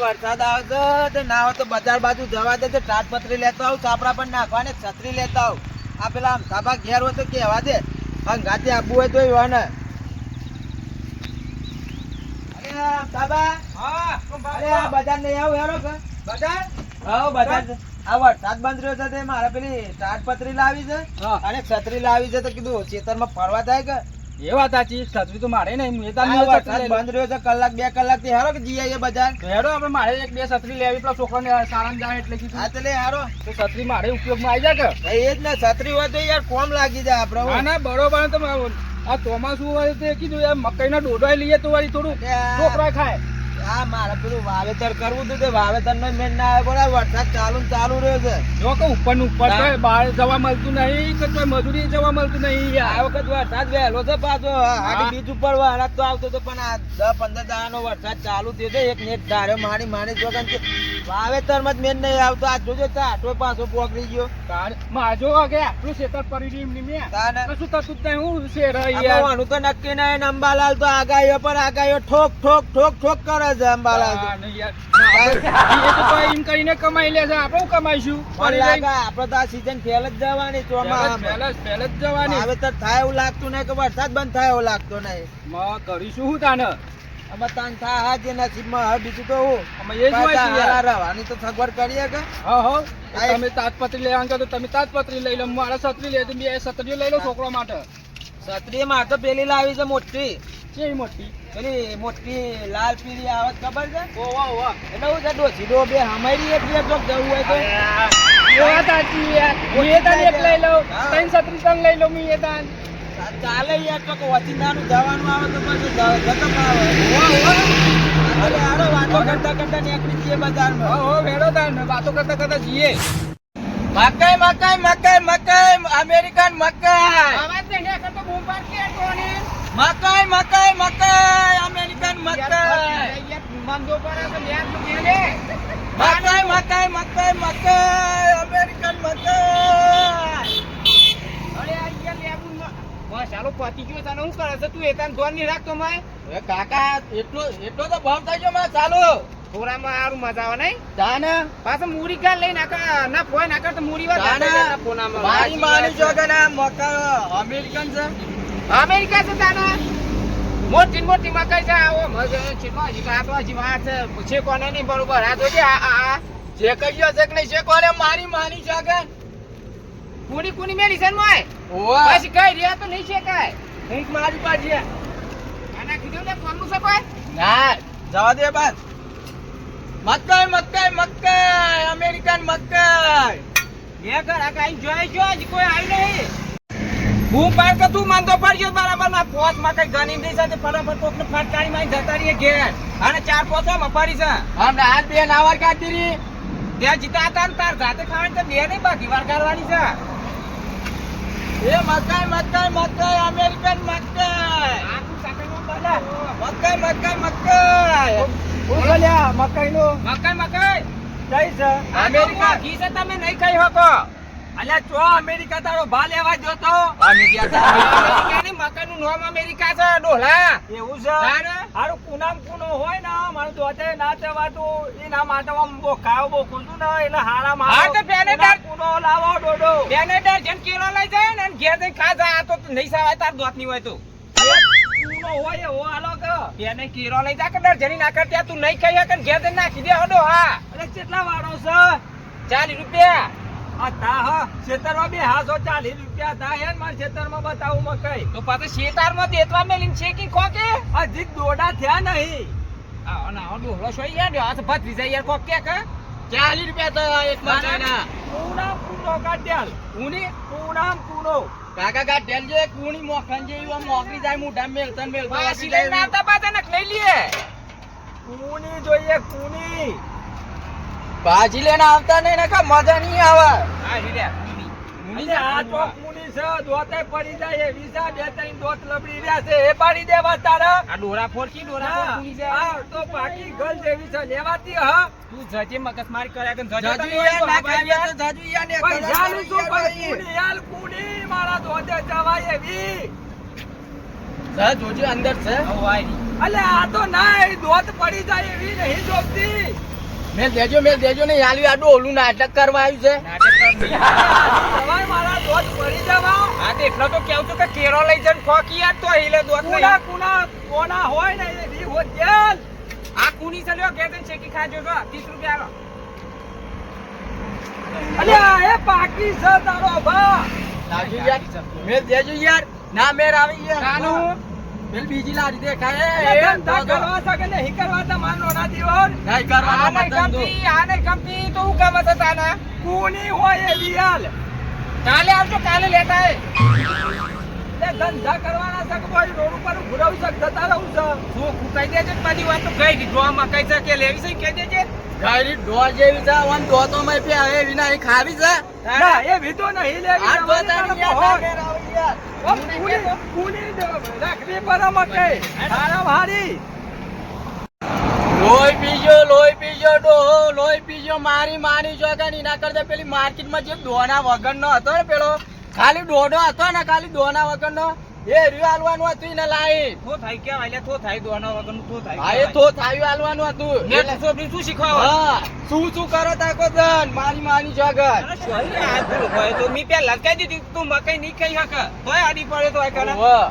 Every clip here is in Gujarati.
વરસાદ આવશે તો ના હોય તો બજાર બાજુ જવા દે, તાટપત્રી લેતો આવું, સાપડા પણ નાખવાને છત્રી લેતો આવું. આ પેલા આમ સાબા ઘેર હોય તો કેવા દે, ગાતે આપવું હોય તો એવા ને. અરે સાબા, અરે આ બજાર નહીં આવું હેરો કે બજાર? હા બજાર. આ વરસાદ બંધ રહ્યો છે તે મારે પેલી તાટપત્રી લાવી છે અને છત્રી લાવી છે, તો કીધું ખેતરમાં ફરવા જાય કે એ વાત સાચી. છત્રી તો મારે નહીં. વરસાદ બંધ રહ્યો છે કલાક બે કલાક થી હારો કે જઈ આવીએ બજાર. હેડો આપણે મારે એક બે છત્રી લેવી, પેલા છોકરાને શાળામાં જાય એટલે કીધું. હા એટલે હારો તો છત્રી મારે ઉપયોગમાં આવી જાય કે એ જ ને, છત્રી હોય તો યાર કોમ લાગી જાય આપડે. ના ના બરોબર. તો આ ચોમાસું હોય તે કીધું યાર મકાઈના ડોડો લઈએ તો વાળી થોડું છોકરા ખાય. હા મારે પેલું વાવેતર કરવું હતું, તે વાવેતર નો મેન ના આવે. બોલા વરસાદ ચાલુ રહ્યો છે. જો કે ઉપર નું ઉપર બહાર જવા મળતું નહીં કે કોઈ મજૂરી જવા મળતું નહીં. આ વખત વરસાદ વહેલો છે પાછો. આડી બીજ ઉપર વરસાદ તો આવતો હતો, પણ આ 10-15 દાડાનો વરસાદ ચાલુ થયો છે. એક નેટ ધાર્યો મારી જોગન છે. વાવેતર માં જ મેન નહીં આવતો. આ જોજો આટલો પાછો પોકડી ગયો. માજો કે આટલું શેતર પડી રહ્યું એમની મેં શું થતું જ નહીં. હું શેર આનું તો નક્કી નહીં. અંબાલાલ તો આગાહીઓ પર આગાહીઓ ઠોક ઠોક ઠોક ઠોક કરે છે. અંબાલાલ એમ કરીને કમાઈ લે છે. આપણે શું કમાઈશું? આપડે તો આ સીઝન ફેલ જ જવાની, ચોમાસા ફેલ જ જવાની. વાવેતર થાય એવું લાગતું નહીં, કે વરસાદ બંધ થાય એવું લાગતો નહીં. કરીશું હું તાને અમે તાન થા હા જે નસીબમાં હવે બીજું તો હું અમે એ જ હોય છે યાર. રહેવાની તો સગવડ કરીએ કે હા તમે તાજપત્રી લેવા તો તમે તાજપત્રી લઈ લો, મારે છત્રી લે તો બે છત્રીઓ લઈ લો છોકરો માટે. છત્રી મારે તો પેલી લાવી છે મોટી. કેવી મોટી? પેલી મોટી લાલ પીળી આવે ખબર છે? ઓવા ઓવા. એટલે હું છે ડોસી ડો બે હમારી એક બે ચોક જવું હોય તો લઈ લો. ત્રણ છત્રી ત્રણ લઈ લો. મી તાન ચાલે યાર, ચોક વચિંદાનું જવાનું આવે તો પછી જતમ આવે. અરે હારો વાતો કરતા નીકળી જઈએ બજારમાં. હો વેડો તાન વાતો કરતા જઈએ. મકાઈ મકાઈ મકાઈ મકાઈ અમેરિકન મકાઈ. આવાજ નહીં કરતો બૂમ પાડતી આટોની. મકાઈ મકાઈ મકાઈ અમેરિકન મકાઈ. મંદો પર તો લ્યાદ મેલે. મકાઈ મકાઈ મકાઈ મકાઈ અમેરિકન મકાઈ. અરે આ યાર લેબુ માં ચાલો પતી ગયો તને શું કરે છે તું? એતાન ધોન ની રાખતો મેં. એ કાકા એટલો તો ભાવ થઈ ગયો માં. ચાલો થોડામાં સારું મજા આવે નહીં? જાને પાછા મૂરી ગાલ લઈ નાખા ના ફોય નાખા તો મૂરી વાત ફોનામાં મારી માની જો કે ના મકાઈ અમેરિકન છે. અમેરિકા છે તાના મોટી મોટી મકાઈ છે. આવો મજા ચીટવા જીવા છે પૂછે કોને નહીં બરોબર. આ જોજે આ જે કહીયો છે કે નહીં છે કોને મારી માની છે કે કુની કુની મેડિસન માં ઓવા પછી કઈ રહ્યા તો નહીં છે કાય ઊંઘ મારી પાછી. આના કીધું ને કોનું છે કોઈ ના જવા દે બસ. મકાઈ મકાઈ મકાઈ અમેરિકન મકાઈ. એ કર આ કાઈ જોઈ જો હજી કોઈ આવી નહીં. હું પાર કે તું માનતો પડ્યો બરાબર ના પોચ માં કઈ ગની દઈ સાથે ફટાફટ કોકને ફટકારી માં જતા રહીએ ઘેર. અને 4-5 મફારી છે. હમણાં હાલ બે નાવાર કાઢી રહી. ત્યાં જીતા હતા ને તાર જાતે ખાવાની તો બે નહીં બાકી વાર કરવાની છે. એ મકાઈ મકાઈ મકાઈ અમેરિકન મકાઈ. આ તું સાકળનો બોલા. મકાઈ મકાઈ મકાઈ. બોલ્યા મકાઈ નો મકાઈ મકાઈ કઈ છે? અમેરિકા ઘી છે તમે નહીં ખાઈ શકો. અલ્યા ચો અમેરિકા તારો ભા લેવા જોતો. અમેરિકાની મકાઈનું નામ અમેરિકા છે ડોલા. એવું છે? હારું કુનામ કુનો હોય ને મારું દોતે ના જવાતું એના માટે આમ બો ખાવ બો ખુશું ને એટલે હારા હા મારો તો પેનેટર કુનો લાવો ડોડો. પેનેટર જેમ કેરો લઈ જાય ને ઘેર જઈને ખા જા. આ તો નહીં સાવાય તાર દોત નહીં હોય તો કુનો હોય એવો હાલો કે પેને કેરો લઈ જા કે ડર જરી ના કર ત્યાં તું નહીં ખાઈ શકે ઘેર જઈને નાખી દે હડો. હા અરે કેટલા વાળો છે? 40 રૂપિયા. આ તા હા ખેતરમાં બે હાસો 40 રૂપિયા થા. યાર મારા ખેતરમાં બતાવું મકાઈ તો પાછા શેતારમાં દેતવા મેલીને શેકી ખોકે. હજી દોડા થયા નહીં. આવો ના ડોલો છો યાર હાથ ભત્રી જાય યાર કોક કે 40 રૂપિયા થયા એક મકાઈના. પૂનામ પૂનો કાઢ્યાલ કુની પૂનામ કુનો કાકા કાઢ્યાલ જે કુણી મોખન જેવી આમ મોકરી જાય મોઢા મેલતન મેલતન પાછી લઈને આવતા પાછા ને લઈ લઈએ. કુણી જોઈએ કુણી. ભાજી લઈને આવતા નહીં ને કે મજા નહીં આવે. હા લે મુની આ તો મુની છે દોતે પડી જાય એ વિસા બે ત્રણ દોત લબડી રહ્યા છે એ પાડી દેવા તારા. આ ડોરા ફોડકી ડોરા ફોડ કુની છે. આ તો પાકી ગલ જેવી છે લેવાતી હા. તું જજે મગજમારી કર્યા કે જાજુ યાર ના ખાઈએ તો જાજુ યાર ને પૈસાનું શું કુણી યાર કુણી મારા દોતે જવાય એવી. જા જોજી અંદર છે. વાયરી અલે આ તો ના દોત પડી જાય એવી નહીં જોતી. મેલ દેજો ને હાલ્યું આ ડોલું નાટક કરવા આવ્યું છે. નાટક કર દવાઈ મારા દોત પડી જવા. હા તો એટલો તો કેવું છું કે કેરો લઈ જન ખોકી યાર તો हिले દોત નહીં. કોના હોય ને એ રી હો જેલ. આ કુની સલ્યો કે તને શેકી ખાજો તો 30 રૂપિયા આલો. અલ્યા એ પાકી છે તારો ભા. લાગી યાર મેલ દેજો યાર. ના મેર આવી યાર. કાનું મેલ બીજી લારી દેખાય. એ ધંધા કરવા છે કે નહીં કરવા તા માનો ના દીવર. નહીં કરવાનો આ નહીં ધંધો. ગમતી, આ નહીં ગમતી તો હું કામ હતા તાના. કુની હોય એ લિયાલ. કાલે આવજો, કાલે લેતા એ. એ ધંધા કરવાના છે કે ભાઈ રોડ ઉપર ઘુરાવી શક જતા રહું છે. શું કુકાઈ દેજે ને બધી વાત તો કઈ દીધો આ મકાઈ છે કે લેવી છે કહી દેજે. ગાયરી ડો જેવી છે ઓન ડો તો મેં પે આવે વિના એ ખાવી છે. ના એ વિધો નહીં લેવી. આ ડો તારી યાર ના મેર આવી યાર. કુની રાખવી પર મકાઈ. હારા હારી. લોહી પીજો ડોહો લોહી પીજો મારી જોગન એના કરતા પેલી માર્કેટમાં જે દોના વગરનો હતો ને પેલો ખાલી દોડો હતો ને ખાલી દોના વગરનો એ રહ્યું હાલવાનું હતું એને લાઈ. થો થાય કે વાલે થો થાય દોના વગરનું થો થાય. હા એ તો થાયું હાલવાનું હતું. ને છોકરી શું શીખવાડો? હા શું કરો તાકો જન મારી જોગન. અરે શું આ ભૂલ હોય તો મી પેલા લગાઈ દીધી તું મકાઈ નહીં ખાઈ હક તોય આડી પડે તો આ કરે વાહ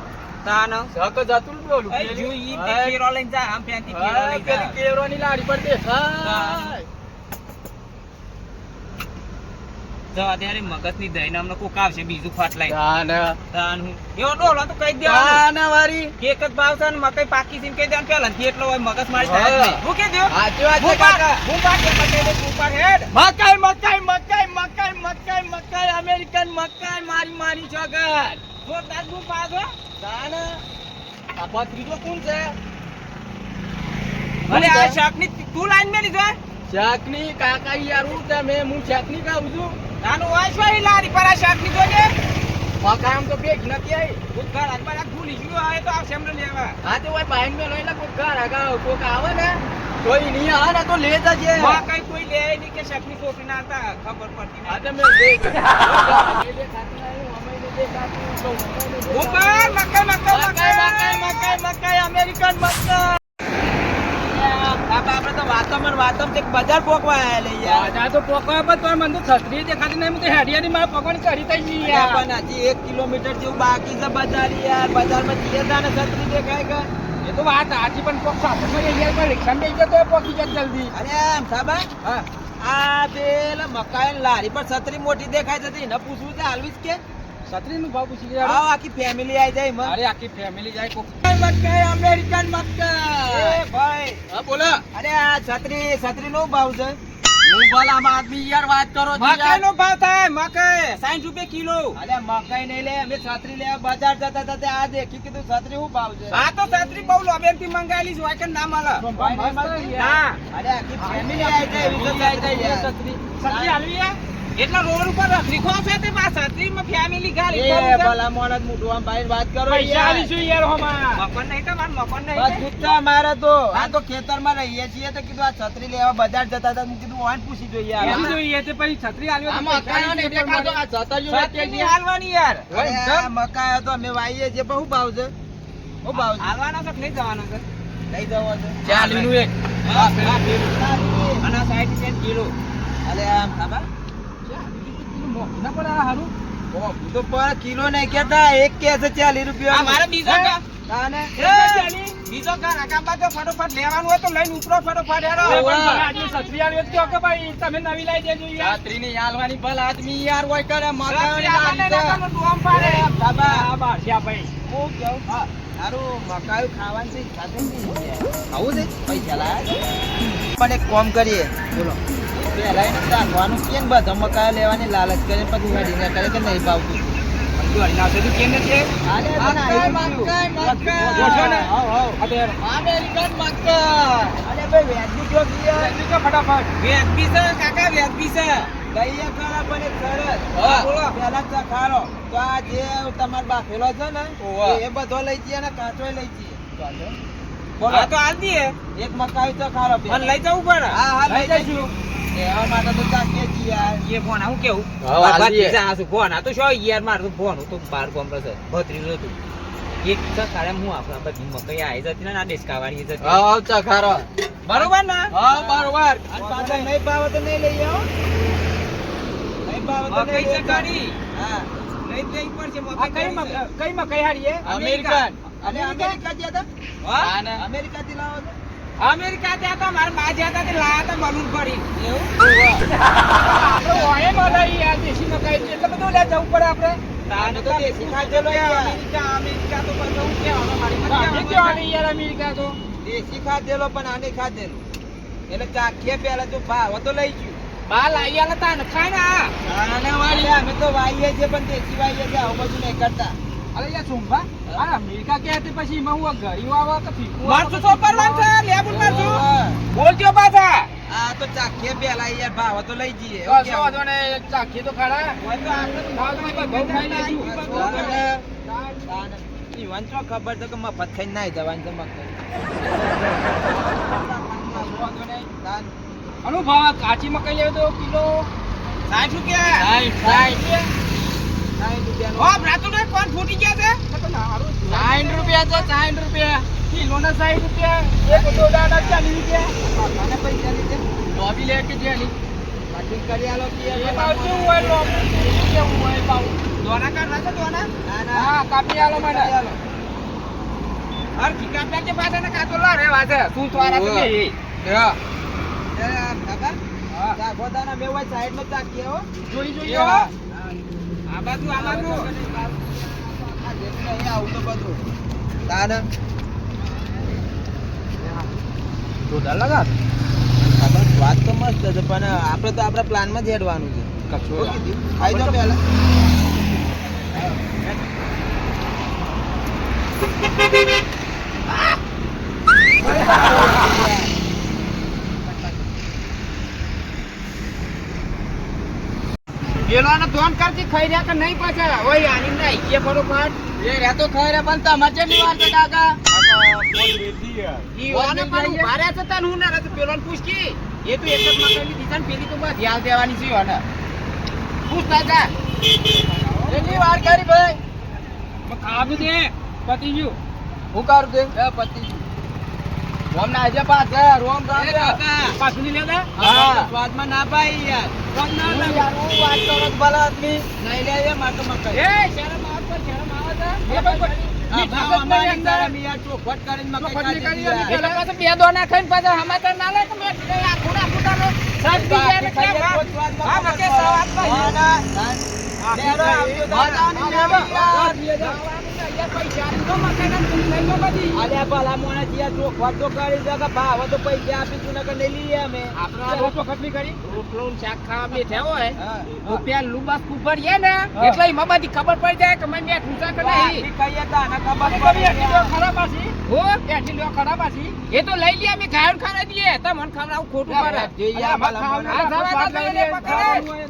તાનો સક જતું બોલું એ જો ઈ તે કેરો લઈને જા આમ પેંતી કેરો લઈને પેલી જા કેરોની લાડી પર દેખાય. તો અત્યારે મગજની દઈને અમને કોક આવશે બીજું ફાટ લઈને તાના તાન હું એવો ડોલો તો કહી દેવાનું તાના વારી એક જ ભાવ છે ને મકાઈ પાકી છે ને કહી દેવાનું પેલા થી એટલો હોય મગજ મારી થાય જ નહીં. હું કહી દઉં સાચી વાત છે કાકા. હું પાકે મકાઈ દે તું પાક હેડ મકાઈ અમેરિકન મકાઈ મારી જોગન. જોરદાર હું પાછો તાના આ પત્રીજો કોણ છે? અરે આ શાકની તું લાઈન મેલી જો શાકની કાકા યાર હું તમે હું શાકની ખાઉં છું. નાનું વાંચો એ લારી પર આ શાકની જોજે મકાઈ આમ તો ભેગ નથી આવી. હું ઘર આગળ આ ભૂલી ગયો આવે તો આવશે એમને લેવા હા તો ભાઈ બાઈન મેં લઈને કોક ઘર આગળ કોક આવે ને કોઈ નહીં આવે ને તો લે જજે. મકાઈ કોઈ લે નહીં કે શાકની છોકરી ના હતા ખબર પડતી હા તો નહીં મેં ઉપર મકાઈ અમેરિકન મકાઈ. આપડે તો વાતમ છે બજાર પોકવા આયા લઈ યાર. તો પોકવા પર તો મને તો છત્રી દેખાતી નહીં. તો હેડિયાની મારા પગવાની કરી થઈ ગઈ યાર. પણ હજી 1 કિલોમીટર જેવું બાકી છે બજાર યાર. બજારમાં જઈએ તાને છત્રી દેખાય કે એ તો વાત આજી પણ પોક સાથે પણ રિક્ષા બેસી જતો પોકી જાય જલ્દી. અરે એમ સાબા હા આ પેલા મકાઈ લારી પર છત્રી મોટી દેખાય છે એને પૂછવું છે હાલવી જ કે છત્રી નું ભાવ પૂછી આવો આખી ફેમિલી આવી જાય એમાં. અરે આખી ફેમિલી જાય કોક મકાઈ અમેરિકન મકાઈ. એ ભાઈ હા બોલો. અરે આ છત્રી નો ભાવ છે. હું ભલામાં આદમી યાર વાત કરો છો મકાઈ યાર. નો ભાવ થાય મકાઈ 60 રૂપિયા કિલો અરે મકાઈ નહીં લે અમે છત્રી લેવા બજાર જતા હતા આ દેખી કીધું છત્રી શું ભાવ છે. આ તો છત્રી બહુ લોબેન થી મંગાવેલી છે વાયકન ના મળે ભાઈ નહીં મળતી? હા અરે આખી ફેમિલી આવી જાય એવી તો આવી જાય યાર. છત્રી હાલવી હે? એટલા રોડ ઉપર રખરીખો છે તે બા છત્રીમાં ફેમિલી ગાલી એ કરું છે. ભલા મોણસ મોઢું આમ ભાઈ વાત કરો પૈસા યાર. આલીશું યાર હોમાં. મકાન નહીં તમારે મકાન બસ નહીં ગુસ્સા મારે તો આ તો ખેતરમાં રહીએ છીએ તો કીધું આ છત્રી લેવા બજાર જતા હતા હું કીધું વાન પૂછી જોઈએ યાર. પૂછી જોઈએ તે પછી છત્રી આલ્યો તો આમાં પૈસા અકાળાને આલીશું દેખાડો. પણ આ છત્રીઓ છત્રી વેચે ની છે. હાલવાની યાર આ મકાઈ હતો અમે વાઈએ છીએ પણ શું ભાવ છે શું ભાવ છે હાલવાનો છે કે નહીં જવાનો છે લઈ જવો છે ચાલીનું એક. હા પેલા અને 60 સેન્ટ કિલો અરે આમ ખાબા ના પણ આ હારું. હું તો પર કિલો નહીં કેતા એક કે છે 40 આ રૂપિયા મારે બીજો કા તાને બીજો કા રાકાબા તો ફટોફટ લેવાનું હોય તો લઈને ઉપરો ફટોફટ હેડો હવે પણ ભલે આટલી છત્રી આલ્યો તો કહો કે ભાઈ તમે નવી લાવી દેજો યાર. છત્રીની આલવાની ભલે આદમી યાર હોય કરે મકાઈ આપણને રાકાબા ડોમ પાડે ખાબા આ બારસ્યા ભાઈ. હું કહું તારું મકાઈ ખાવાની છે સાથે ખાવું છે પૈસા લાયા પણ એક કામ કરીએ બોલો પેલા એને રાખવાનું કે ને બધા મકાઈ લેવાની લાલચ કરે પછી હેડીને કરે કે નહીં ભાવતું આલે પણ આવી ગયું. જોશો ને? હાવ, હાવ. અમેરિકન મકાઈ. અરે ભાઈ વેચી જો યાર. ફટાફટ. વ્યાજબી છે કાકા વ્યાજબી છે લઈએ ખરા પણ એક સરસ. હા. બોલો પેલા જ ખારો તો આ જે તમારો બાફેલો છે ને ઓવા. એ બધો લઈ જઈએ ને કાચો લઈ જઈએ હા બોલો તો હાલ દઈએ એક મકાઈ તો ખારો અને લઈ જવું પડે હા હા લઈ લઈ જઈશું એવા માટે તો ચાકીએ છીએ યાર. એ ફોન હું કેવું હા, હાલ દઈએ. ભત્રીજા હાસુ ફોન આ તો શું યાર મારું ફોન હું તો બાર કોમ્પ્રેસર ભત્રીજો હતું એક છે કાળે હું આપણા બધી મકઈ આવી જતી ને આ ડેસકાવાળી જતી હા ચખારો બરોબર ને હા બરોબર અને પાછા નહીં ભાવે તો નહીં લઈ આવો નહીં ભાવે તો મકઈ નહીં છે લેતા. ગાડી હા લઈ જ લેવી પડશે આ મકઈ કઈ ગાડી છે. કઈ મકઈ હારી અમેરિકન અને અમેરિકા ગયા હતા હા? અમેરિકાથી લાવો છો? અમેરિકા ત્યાં તો મારા બા જ્યાં હતા તે લાયા હતા બલૂન પડી આપણે ઓએ મળે યાર દેશી મકાઈ એટલે બધું લે જવું પડે આપણે તાને તો દેશી ખાધેલો યાર. અમેરિકા તો બધું હું કહેવાનું મારી મત આપણે કહેવાનું. કેવાની યાર અમેરિકા તો દેશી ખાધેલો પણ આને ખાધેલું એટલે ચાખીએ પહેલા તો ભાવ તો લઈ ગયું બા લાઈ આલે તા ને ખાય ને આ અરે અમે તો વાઈએ છે પણ દેશી વાઈએ છે આવું બધું નહીં કરતા અરે યાર સોમભા આ અમેરિકા કે હતી પછી એમાં હું ઘરી આવે કે ફીકું મરચું સોપરવાનું છે લેબુ મરચું હા. બોલજો પાછા આ તો ચાખીએ પહેલા યાર ભાવ તો લઈ જઈએ બસ વાંધો ને ચાખી તો ખરા હોય તો આપણે ખાવ તો ભાઈ બહુ ખાઈ લેશું ઈવન તો ખબર છે કે મફત ખાઈને નાઈ જવાનું છે મકઈ અનુ ભાવ કાચી મકાઈ લેવો તો કિલો 60 રૂપિયા 60 ઓ બ્રાતુને કોણ ફૂટી ગયા છે 60 રૂપિયા છે 60 રૂપિયા કિલો ના 60 રૂપિયા એક દોડા 40 રૂપિયા અને પૈસા લીધે લોબી લે કે જેની પાટીલ કરી આલો કે એ ભાવ શું હોય લોબી કેવું હોય ભાવ દોના કાઢ નાખો દોના હા કાપી આલો મને હર ખીકા કે પાછા ને કાતો લા રે વાજે તું તો આરા તમે હા કાકા ચાખો તાના મેં હોય સાઈડ માં ચાખીએ હો જોઈ જોઈએ હો. આ બાજુ આ જેટલું અહીંયા આવું તો બધું તાને જોરદાર લગા આપણે સ્વાદ તો મસ્ત છે પણ આપણે તો આપણા પ્લાનમાં જ હેડવાનું છે કચો ખાઈ દો પહેલા પેલોને ધોન કરતી ખાઈ રહ્યા કે નહીં પાછા ઓય આની નહીં કે ફટોફટ એ રે તો ખરે પણ તમારે કેટલી વાર છે કાકા ઈ ઓને પણ ઉભા રહ્યા છે તને હું ના રહેતો પેલોને પૂછકી એ તો એક જ મકાઈની દીધા ને પેલી તો બસ ધ્યાન દેવાની છે ઓને પૂછતા જા કેટલી વાર કરી ભાઈ ખાવું દે પતી ગયું હું કરું દે એ પતિ રોમ ના આજે પાછા રોમ રામ પાછું નહીં લેતા હા. સ્વાદમાં ના પાઈ યાર હું યાર હું વાત કરો છો ભલા આદમી નહીં લે એ માટો મકાઈ એ શરમ આવે છે શરમ આવે છે એ ભાઈ આ ભાવ અમારી તારા મિયા ચોખવટ કરીને મકાઈ ચોખવટ કાઢી કરી દીધી એટલે પાછું બે દોના ખાઈને પાછા સમાચાર ના લે તો મેં આ ખોડા ખોટાનો સાત બીજા ને કેમ હા મકે સવાતમાં હા ના બેરો આવજો બધાની લેવા. અલ્યા ભલા મોણા જીયા ચોખવટ તો કરી દે કે ભાવ તો પૈસા આપીશું ને કે નહીં લઈએ અમે રોટલો ને શાક ખાવા બેઠા હોય હા. તો પેલું બસ કુપડીએ ને એટલે એમાં બધી ખબર પડી જાય કે મેં બેઠું છે કે નહીં આથી કહીએ તો આને ખબર કઈ પડી એટી લ્યો ખરા પાછી હો એટી લ્યો ખરા પાછી એ તો લઈ લે અમે ગાયન ખાવા દઈએ તમને ખવડાવું ખોટું પડે જોઈએ અલ્યા, ભલા ખાવાનું મોણા. આ આપણે જવા સ્વાદ દે, લઈ લે, પકડે. ખાવાનું હોય.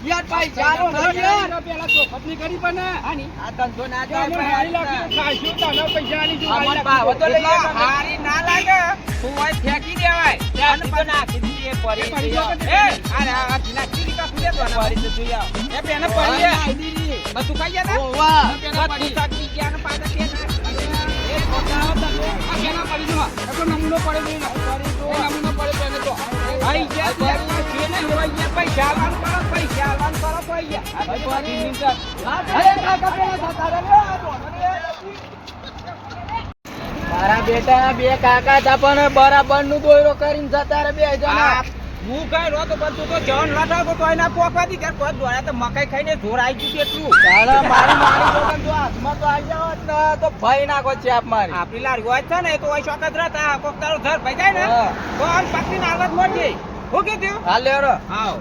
યાર ભાઈ ચાલો યાર પેલા ચોખટની કરી પણ આની આ ધંધો ના અમે હારી લાગી ખાશું તને પૈસા આલી જો અમન ભાવ તો લઈએ એટલે હારી ના લાગે તું હોય ફેંકી દેવાય ત્યાંથી તો નાખી દીધી એ પરી પડી જોઈ આવો. જાય. એ આ નાખી દીધા ખુદે તો પરી તો જોઈ આવો. એ પેને પડી આ દીધી. બધું ખાઈ ગયા ને વાહ બધું શાકી ગયા ને પાછા કે ના એ ખોટા હતા આ કેના પડી જો તો નમૂનો પડે નહીં ને એ નમૂનો પડે તેને તો ભાઈ ગયા છે ને હોય ગયા પૈસા આલવાનું કરો પૈસા આલવાનું કરો કોઈ ગયા અરે કાકા પેલા થતા રે મારા બેટા બે કાકા હતા પણ બરાબર નું દોયરો કરીને જતા રે બે જણા હું કઈ રો તો બધું તો જન લટાકો તો એના પોકવા દી ત્યારે કોઈ દોડ્યા તો મકાઈ ખાઈને જોર આવી ગયું એટલું તારા મારી મારી જોગન જો હાથમાં તો આવી જાવ ને તો ભય નાખો ચાપ મારી આપણી લારી હોય છે ને એ તો હોય શોખ જ રહેતા કોક તારો ધર ભાઈ જાય ને હા. તો આમ પકડીને આગળ મળી હું કીધું હાલ લેરો આવ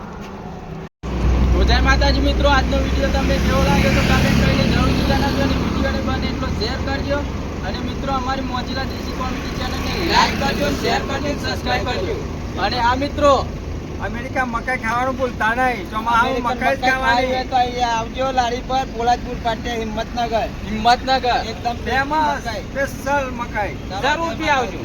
તો જય માતાજી મિત્રો આજનો વિડીયો તમને કેવો લાગ્યો તો કમેન્ટ કરીને જરૂરથી જણાવજો અને વિડીયોને બને એટલો શેર કરજો અને મિત્રો અમારી મોજીલા દેશી કોમેડી ચેનલને લાઈક કરજો શેર કરજો સબસ્ક્રાઇબ કરજો અને આ મિત્રો અમેરિકા મકાઈ ખાવાનું ભૂલતા નહીં અમેરિકન મકાઈ ખાવી હોય તો અહીંયા આવજો લારી પર પોલાદપુર પાટિયા હિંમતનગર હિંમતનગર એકદમ ફેમસ મકાઈ. સ્પેશિયલ મકાઈ જરૂરથી આવજો